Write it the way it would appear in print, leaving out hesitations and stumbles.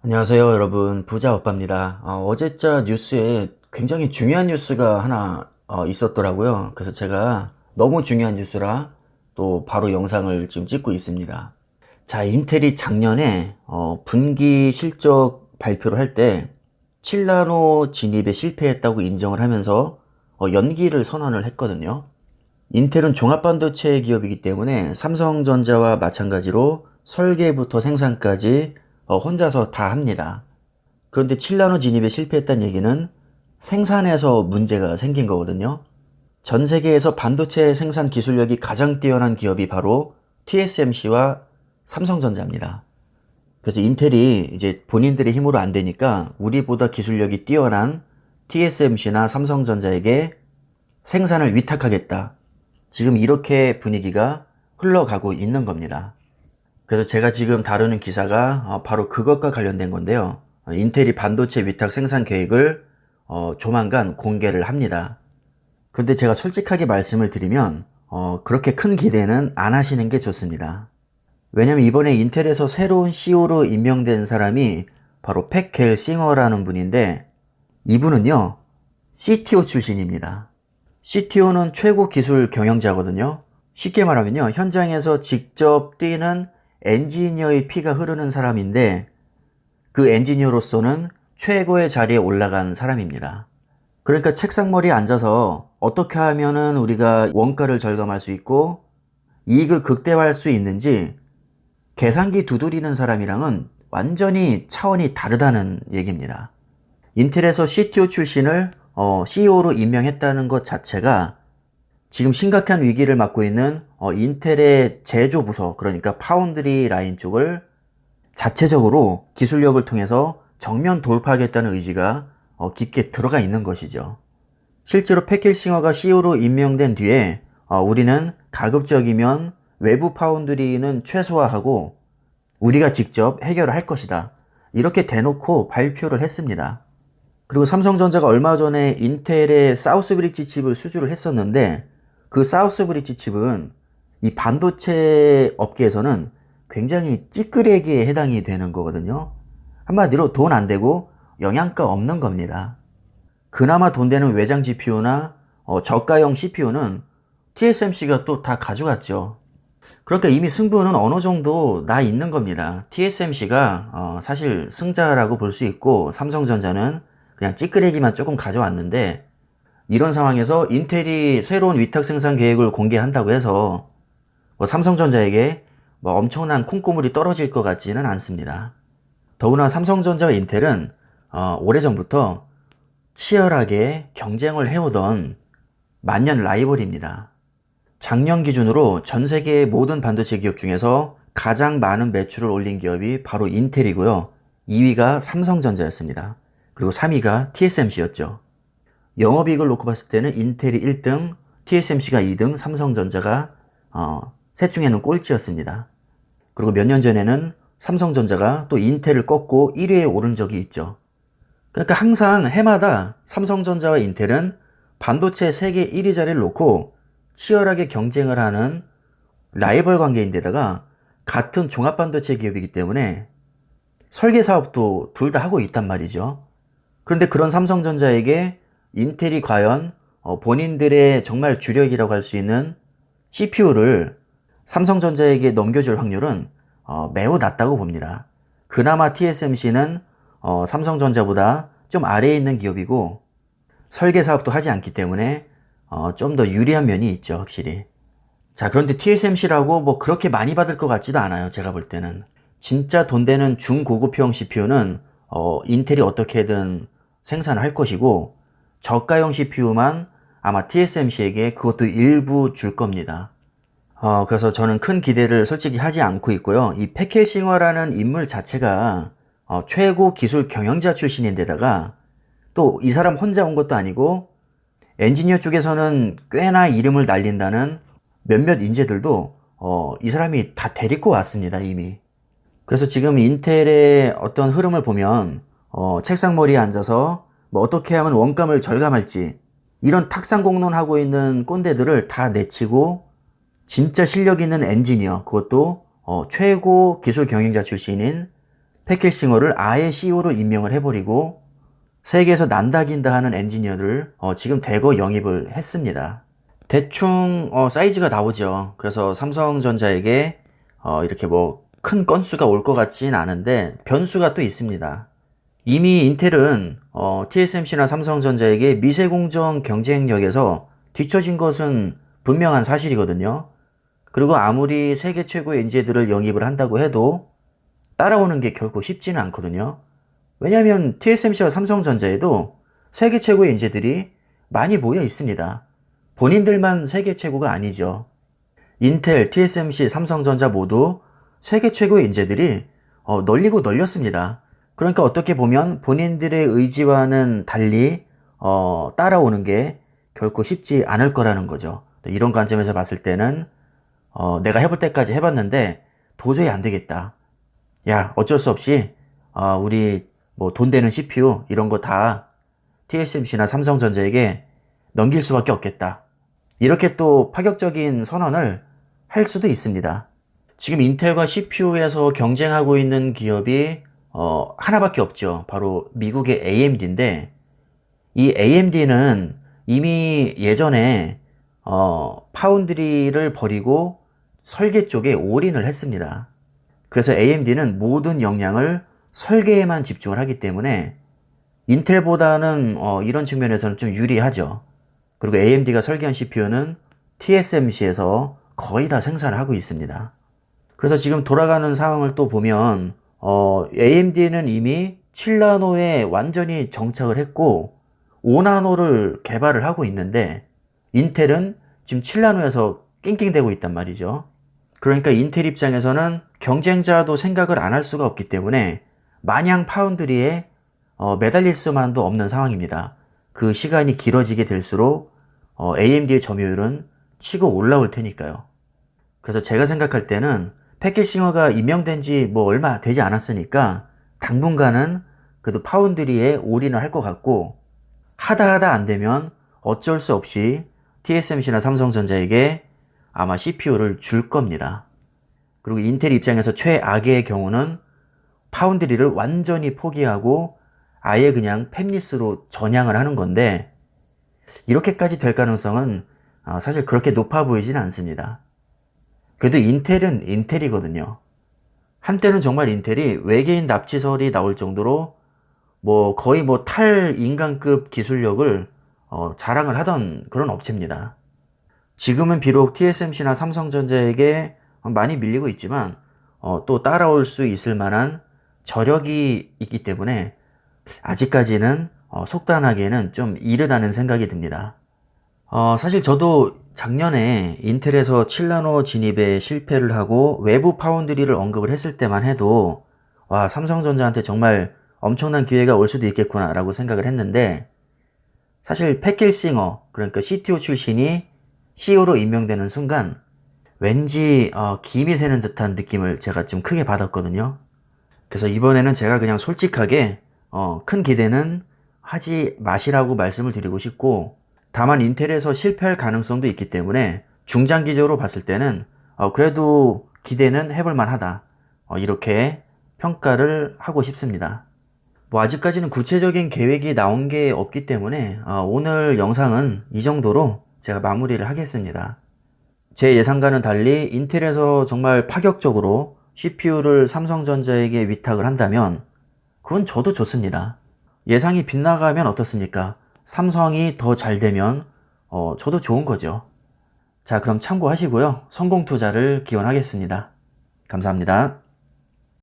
안녕하세요, 여러분. 부자 오빠입니다. 어제자 뉴스에 굉장히 중요한 뉴스가 하나 있었더라고요. 그래서 제가 너무 중요한 뉴스라 또 바로 영상을 지금 찍고 있습니다. 자, 인텔이 작년에 분기 실적 발표를 할 때 7나노 진입에 실패했다고 인정을 하면서 연기를 선언을 했거든요. 인텔은 종합반도체 기업이기 때문에 삼성전자와 마찬가지로 설계부터 생산까지 혼자서 다 합니다. 그런데 7나노 진입에 실패했다는 얘기는 생산에서 문제가 생긴 거거든요. 전 세계에서 반도체 생산 기술력이 가장 뛰어난 기업이 바로 TSMC와 삼성전자입니다. 그래서 인텔이 이제 본인들의 힘으로 안 되니까 우리보다 기술력이 뛰어난 TSMC나 삼성전자에게 생산을 위탁하겠다. 지금 이렇게 분위기가 흘러가고 있는 겁니다. 그래서 제가 지금 다루는 기사가 바로 그것과 관련된 건데요. 인텔이 반도체 위탁 생산 계획을 조만간 공개를 합니다. 그런데 제가 솔직하게 말씀을 드리면 그렇게 큰 기대는 안 하시는 게 좋습니다. 왜냐면 이번에 인텔에서 새로운 CEO로 임명된 사람이 바로 팻 겔싱어라는 분인데, 이분은요 CTO 출신입니다. CTO는 최고 기술 경영자거든요. 쉽게 말하면요, 현장에서 직접 뛰는 엔지니어의 피가 흐르는 사람인데, 그 엔지니어로서는 최고의 자리에 올라간 사람입니다. 그러니까 책상머리에 앉아서 어떻게 하면은 우리가 원가를 절감할 수 있고 이익을 극대화할 수 있는지 계산기 두드리는 사람이랑은 완전히 차원이 다르다는 얘기입니다. 인텔에서 CTO 출신을 CEO로 임명했다는 것 자체가 지금 심각한 위기를 맞고 있는 인텔의 제조 부서, 그러니까 파운드리 라인 쪽을 자체적으로 기술력을 통해서 정면 돌파하겠다는 의지가 깊게 들어가 있는 것이죠. 실제로 팻 겔싱어가 CEO로 임명된 뒤에 우리는 가급적이면 외부 파운드리는 최소화하고 우리가 직접 해결을 할 것이다, 이렇게 대놓고 발표를 했습니다. 그리고 삼성전자가 얼마 전에 인텔의 사우스 브릿지 칩을 수주를 했었는데, 그 사우스 브릿지 칩은 이 반도체 업계에서는 굉장히 찌끄레기에 해당이 되는 거거든요. 한마디로 돈 안 되고 영양가 없는 겁니다. 그나마 돈 되는 외장 GPU나 저가형 CPU는 TSMC가 또 다 가져갔죠. 그러니까 이미 승부는 어느 정도 나 있는 겁니다. TSMC가 사실 승자라고 볼 수 있고, 삼성전자는 그냥 찌끄레기만 조금 가져왔는데, 이런 상황에서 인텔이 새로운 위탁 생산 계획을 공개한다고 해서 삼성전자에게 엄청난 콩고물이 떨어질 것 같지는 않습니다. 더구나 삼성전자와 인텔은 오래전부터 치열하게 경쟁을 해오던 만년 라이벌입니다. 작년 기준으로 전 세계의 모든 반도체 기업 중에서 가장 많은 매출을 올린 기업이 바로 인텔이고요. 2위가 삼성전자였습니다. 그리고 3위가 TSMC였죠. 영업이익을 놓고 봤을 때는 인텔이 1등, TSMC가 2등, 삼성전자가 셋 중에는 꼴찌였습니다. 그리고 몇 년 전에는 삼성전자가 또 인텔을 꺾고 1위에 오른 적이 있죠. 그러니까 항상 해마다 삼성전자와 인텔은 반도체 세계 1위 자리를 놓고 치열하게 경쟁을 하는 라이벌 관계인데다가 같은 종합반도체 기업이기 때문에 설계 사업도 둘 다 하고 있단 말이죠. 그런데 그런 삼성전자에게 인텔이 과연 본인들의 정말 주력이라고 할 수 있는 CPU를 삼성전자에게 넘겨줄 확률은 매우 낮다고 봅니다. 그나마 TSMC는 삼성전자보다 좀 아래에 있는 기업이고 설계 사업도 하지 않기 때문에 좀 더 유리한 면이 있죠, 확실히. 자, 그런데 TSMC라고 그렇게 많이 받을 것 같지도 않아요, 제가 볼 때는. 진짜 돈 되는 중고급형 CPU는 인텔이 어떻게든 생산을 할 것이고, 저가형 CPU만 아마 TSMC에게 그것도 일부 줄 겁니다. 그래서 저는 큰 기대를 솔직히 하지 않고 있고요. 이 팻 겔싱어라는 인물 자체가 최고 기술 경영자 출신인데다가 또 이 사람 혼자 온 것도 아니고 엔지니어 쪽에서는 꽤나 이름을 날린다는 몇몇 인재들도 이 사람이 다 데리고 왔습니다, 이미. 그래서 지금 인텔의 어떤 흐름을 보면 책상머리에 앉아서 어떻게 하면 원가를 절감할지 이런 탁상공론하고 있는 꼰대들을 다 내치고 진짜 실력 있는 엔지니어, 그것도 최고 기술 경영자 출신인 패킷싱어를 아예 CEO로 임명을 해버리고 세계에서 난다긴다 하는 엔지니어를 지금 대거 영입을 했습니다. 대충 사이즈가 나오죠. 그래서 삼성전자에게 이렇게 뭐 큰 건수가 올 것 같진 않은데 변수가 또 있습니다. 이미 인텔은 TSMC나 삼성전자에게 미세공정 경쟁력에서 뒤처진 것은 분명한 사실이거든요. 그리고 아무리 세계 최고의 인재들을 영입을 한다고 해도 따라오는 게 결코 쉽지는 않거든요. 왜냐하면 TSMC와 삼성전자에도 세계 최고의 인재들이 많이 모여 있습니다. 본인들만 세계 최고가 아니죠. 인텔, TSMC, 삼성전자 모두 세계 최고의 인재들이 널리고 널렸습니다. 그러니까 어떻게 보면 본인들의 의지와는 달리 따라오는 게 결코 쉽지 않을 거라는 거죠. 이런 관점에서 봤을 때는 내가 해볼 때까지 해봤는데 도저히 안 되겠다. 야, 어쩔 수 없이 우리 뭐 돈 되는 CPU 이런 거 다 TSMC나 삼성전자에게 넘길 수밖에 없겠다. 이렇게 또 파격적인 선언을 할 수도 있습니다. 지금 인텔과 CPU에서 경쟁하고 있는 기업이 하나밖에 없죠. 바로 미국의 AMD인데 이 AMD는 이미 예전에 파운드리를 버리고 설계 쪽에 올인을 했습니다. 그래서 AMD는 모든 역량을 설계에만 집중을 하기 때문에 인텔보다는 이런 측면에서는 좀 유리하죠. 그리고 AMD가 설계한 CPU는 TSMC에서 거의 다 생산을 하고 있습니다. 그래서 지금 돌아가는 상황을 또 보면 AMD는 이미 7나노에 완전히 정착을 했고 5나노를 개발을 하고 있는데 인텔은 지금 7나노에서 낑낑대고 있단 말이죠. 그러니까 인텔 입장에서는 경쟁자도 생각을 안 할 수가 없기 때문에 마냥 파운드리에 매달릴 수만도 없는 상황입니다. 그 시간이 길어지게 될수록 AMD의 점유율은 치고 올라올 테니까요. 그래서 제가 생각할 때는 패킷싱어가 임명된 지 뭐 얼마 되지 않았으니까 당분간은 그래도 파운드리에 올인을 할 것 같고 하다 안 되면 어쩔 수 없이 TSMC나 삼성전자에게 아마 CPU를 줄 겁니다. 그리고 인텔 입장에서 최악의 경우는 파운드리를 완전히 포기하고 아예 그냥 팹리스로 전향을 하는 건데 이렇게까지 될 가능성은 사실 그렇게 높아 보이진 않습니다. 그래도 인텔은 인텔이거든요. 한때는 정말 인텔이 외계인 납치설이 나올 정도로 뭐 거의 뭐 탈인간급 기술력을 자랑을 하던 그런 업체입니다. 지금은 비록 TSMC나 삼성전자에게 많이 밀리고 있지만 또 따라올 수 있을 만한 저력이 있기 때문에 아직까지는 속단하기에는 좀 이르다는 생각이 듭니다. 사실 저도 작년에 인텔에서 7나노 진입에 실패를 하고 외부 파운드리를 언급을 했을 때만 해도 와, 삼성전자한테 정말 엄청난 기회가 올 수도 있겠구나 라고 생각을 했는데 사실 패킷싱어 그러니까 CTO 출신이 CEO로 임명되는 순간 왠지 김이 새는 듯한 느낌을 제가 좀 크게 받았거든요. 그래서 이번에는 제가 그냥 솔직하게 큰 기대는 하지 마시라고 말씀을 드리고 싶고 다만 인텔에서 실패할 가능성도 있기 때문에 중장기적으로 봤을 때는 그래도 기대는 해볼 만하다 이렇게 평가를 하고 싶습니다. 뭐 아직까지는 구체적인 계획이 나온 게 없기 때문에 오늘 영상은 이 정도로 제가 마무리를 하겠습니다. 제 예상과는 달리 인텔에서 정말 파격적으로 CPU를 삼성전자에게 위탁을 한다면 그건 저도 좋습니다. 예상이 빗나가면 어떻습니까? 삼성이 더 잘 되면 저도 좋은 거죠. 자, 그럼 참고하시고요. 성공 투자를 기원하겠습니다. 감사합니다.